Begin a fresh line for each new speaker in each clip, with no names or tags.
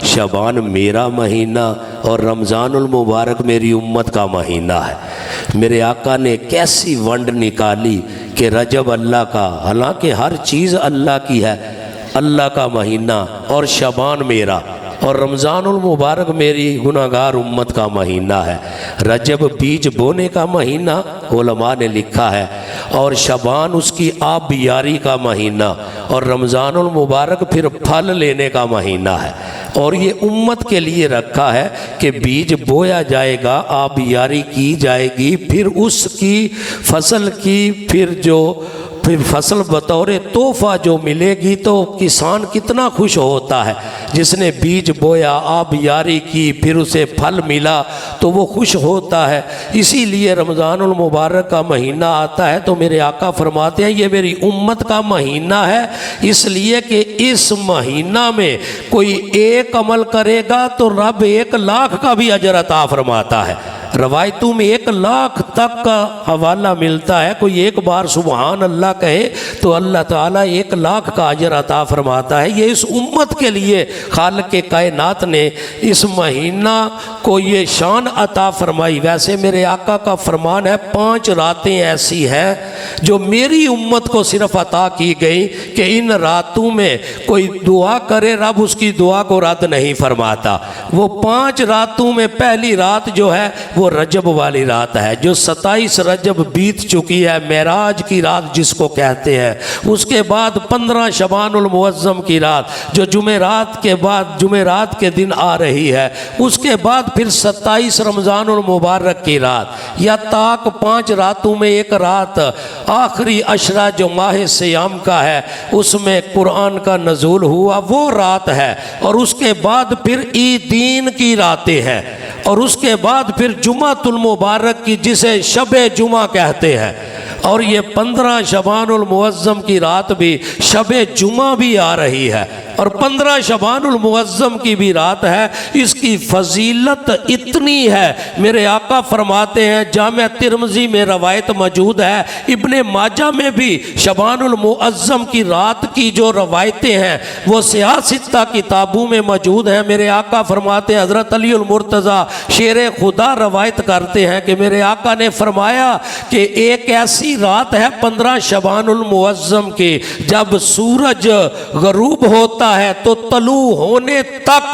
शबान मेरा महीना और रमज़ानुल मुबारक मेरी उम्मत का महीना है। मेरे आका ने कैसी वंड निकाली कि रजब अल्लाह का, हालांकि हर चीज़ अल्लाह की है, अल्लाह का महीना और शबान मेरा और रमज़ानुल मुबारक मेरी गुनाहगार उम्मत का महीना है। रजब बीज बोने का महीना उलमा ने लिखा है और शबान उसकी आबियारी का महीना और रमज़ानुल मुबारक फिर फल लेने का महीना है। और ये उम्मत के लिए रखा है कि बीज बोया जाएगा, आबियारी की जाएगी, फिर उसकी फसल की फिर फसल बतौर तोहफा जो मिलेगी तो किसान कितना खुश होता है। जिसने बीज बोया, आबियारी की, फिर उसे फल मिला तो वो खुश होता है। इसीलिए रमज़ानुल मुबारक का महीना आता है तो मेरे आका फरमाते हैं ये मेरी उम्मत का महीना है, इसलिए कि इस महीना में कोई एक अमल करेगा तो रब 1 लाख का भी अजर अता फरमाता है। रवायतों में 1 लाख तक का हवाला मिलता है। कोई एक बार सुबहान अल्लाह कहे तो अल्लाह ताला 1 लाख का अजर अता फरमाता है। ये इस उम्मत के लिए खालिक के कायनात ने इस महीना को ये शान अता फरमाई। वैसे मेरे आका का फरमान है 5 रातें ऐसी हैं जो मेरी उम्मत को सिर्फ अता की गई कि इन रातों में कोई दुआ करे रब उसकी दुआ को रद्द नहीं फरमाता। वो 5 रातों में पहली रात जो है वो रजब वाली रात है, जो 27 रजब बीत चुकी है, मेराज की रात जिसको कहते हैं। उसके बाद 15 शबानुल मुअज्जम की रात जो जुमेरात के बाद जुमेरात के दिन आ रही है। उसके बाद फिर 27 रमज़ानुल मुबारक की रात, या ताक 5 रातों में एक रात आखिरी अशरा जो माह सियाम का है उसमें कुरान का नज़ूल हुआ वो रात है। और उसके बाद फिर ईदीन की रातें हैं और उसके बाद फिर जुमातुल मुबारक की जिसे शबे जुमा कहते हैं। और ये 15 शबानुल मुअज्जम की रात भी शबे जुमा भी आ रही है और 15 शबानुल मुअज्जम की भी रात है। इसकी फजीलत इतनी है, मेरे आका फरमाते हैं, जामे तिरमिज़ी में रवायत मौजूद है, इब्ने माजा में भी शबानुल मुअज्जम की रात की जो रवायतें हैं वो सियासिता किताबों में मौजूद हैं। मेरे आका फरमाते हैं, हज़रत अलीउल मुर्तज़ा शेर खुदा रवायत करते हैं कि मेरे आका ने फरमाया कि एक ऐसी रात है 15 शबानुल मुअज्जम की जब सूरज गरूब होता है तो तलू होने तक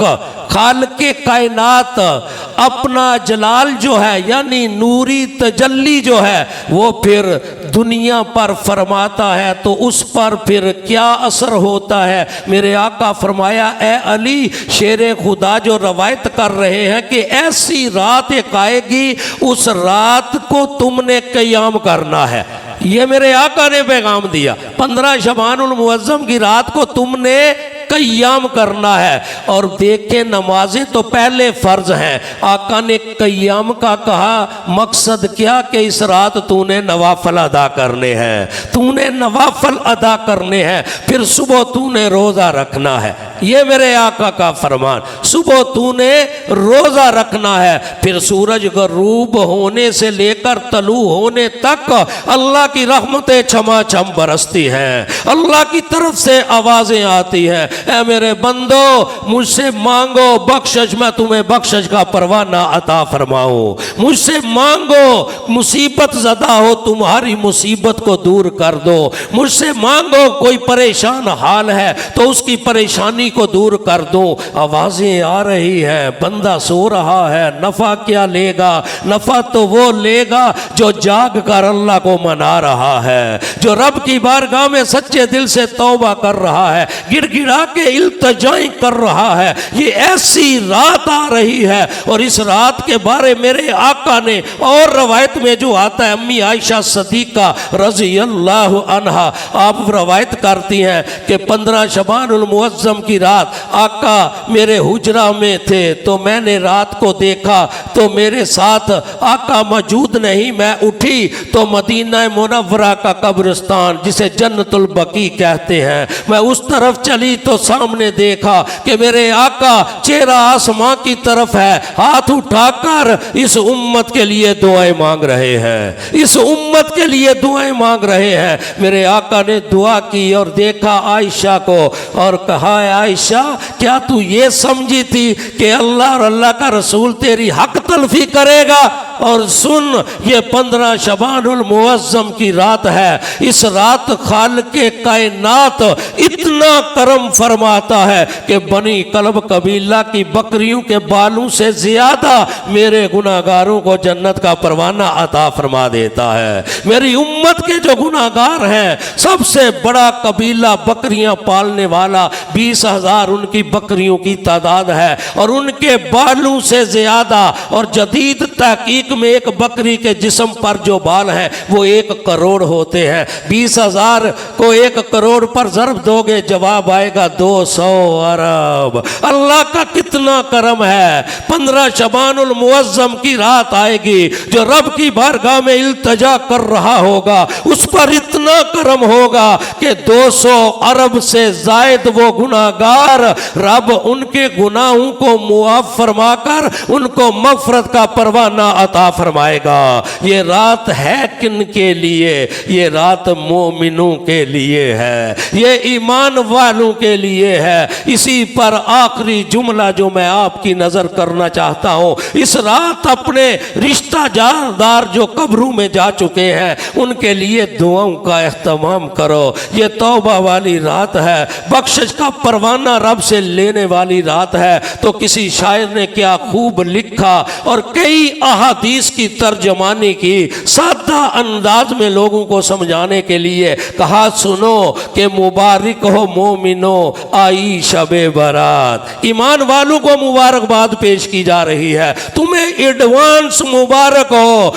खालिके कायनात अपना जलाल जो है यानी नूरी तजल्ली जो है वो फिर दुनिया पर फरमाता है तो उस पर फिर क्या असर होता है। मेरे आका फरमाया, ए अली शेर खुदा जो रवायत कर रहे हैं कि ऐसी रात एक आएगी उस रात को तुमने क़याम करना है। ये मेरे आका ने पैगाम दिया, 15 शबानुल मुअज्जम की रात को तुमने क़याम करना है। और देखे नमाजें तो पहले फ़र्ज हैं, आका ने क़याम का कहा, मकसद क्या कि इस रात तूने नवाफल अदा करने हैं, तूने नवाफल अदा करने हैं, फिर सुबह तूने रोज़ा रखना है। ये मेरे आका का फरमान, सुबह तूने रोज़ा रखना है, फिर सूरज गरूब होने से लेकर तलू होने तक अल्लाह की रहमतें छमाछम बरसती हैं, अल्लाह की तरफ से आवाज़ें आती हैं, ऐ मेरे बंदो मुझसे मांगो बख्शिश, मैं तुम्हें बख्शिश का परवाना अता फरमाऊं। मुझसे मांगो, मुसीबत ज़दा हो तुम्हारी मुसीबत को दूर कर दो। मुझसे मांगो, कोई परेशान हाल है तो उसकी परेशानी को दूर कर दो। आवाज़ें आ रही हैं, बंदा सो रहा है, नफ़ा क्या लेगा? नफ़ा तो वो लेगा जो जाग कर अल्लाह को मना रहा है, जो रब की बारगाह में सच्चे दिल से तौबा कर रहा है, गिड़गिड़ा के इल्तिजाएं कर रहा है। ये ऐसी रात आ रही है और इस रात के बारे मेरे आका ने और रवायत में जो आता है, अम्मी आयशा सदीका रज़ी अल्लाह अन्हा आप रवायत करती हैं कि 15 शबानुल मुअज्जम की रात आका मेरे हुजरा में थे तो मैंने रात को देखा तो मेरे साथ आका मौजूद नहीं। मैं उठी तो मदीना मुनव्वरा का कब्रिस्तान जिसे जन्नतुल बकी कहते हैं, मैं उस तरफ चली तो सामने देखा कि मेरे आका चेहरा आसमां की तरफ है, हाथ उठाकर इस उम्मत के लिए दुआएं मांग रहे हैं, इस उम्मत के लिए दुआएं मांग रहे हैं। मेरे आका ने दुआ की और देखा आयशा को और कहा, आयशा क्या तू ये समझी थी कि अल्लाह और अल्लाह का रसूल तेरी हक तलफी करेगा? और सुन, ये 15 शबानुल मुअज्जम की रात है। इस रात खालिक़े कायनात इतना करम फरमाता है कि बनी कलब कबीला की बकरियों के बालों से ज्यादा मेरे गुनाहगारों को जन्नत का परवाना अता फरमा देता है। मेरी उम्मत के जो गुनाहगार हैं, सबसे बड़ा कबीला बकरियां पालने वाला, 20,000 उनकी बकरियों की तादाद है और उनके बालों से ज्यादा। और जदीद तहकीक में एक बकरी के जिस्म पर जो बाल हैं वो 1 करोड़ होते हैं। 20,000 को 1 करोड़ पर ज़रब दोगे, जवाब आएगा 200 अरब। अल्लाह का कितना करम है। 15 शबानुल मुअज्जम की रात आएगी, जो रब की बारगाह में इल्तजा कर रहा होगा, उस पर इतना करम होगा कि 200 अरब से जायद वो गुनाहगार, रब उनके गुनाहों को मुआफ फरमाकर उनको मगफरत का परवाना अता फरमाएगा। ये रात है किन के लिए? ये रात मोमिनों के लिए है, ये ईमान वालों के लिए है। इसी पर आखिरी जुमला जो मैं आपकी नजर करना चाहता हूं, इस रात अपने रिश्ता जानदार जो कब्रों में जा चुके हैं उनके लिए दुआओं का एहतमाम करो। ये तौबा वाली रात है, बख्शिश का परवाना रब से लेने वाली रात है। तो किसी शायर ने क्या खूब लिखा और कई अहादीस की तर्जमानी की, सादा अंदाज में लोगों को समझाने के लिए कहा, सुनो कि मुबारक हो मोमिनो आई शबे बारात। ईमान वालों को मुबारकबाद पेश की जा रही है, तुम्हें एडवांस मुबारक हो।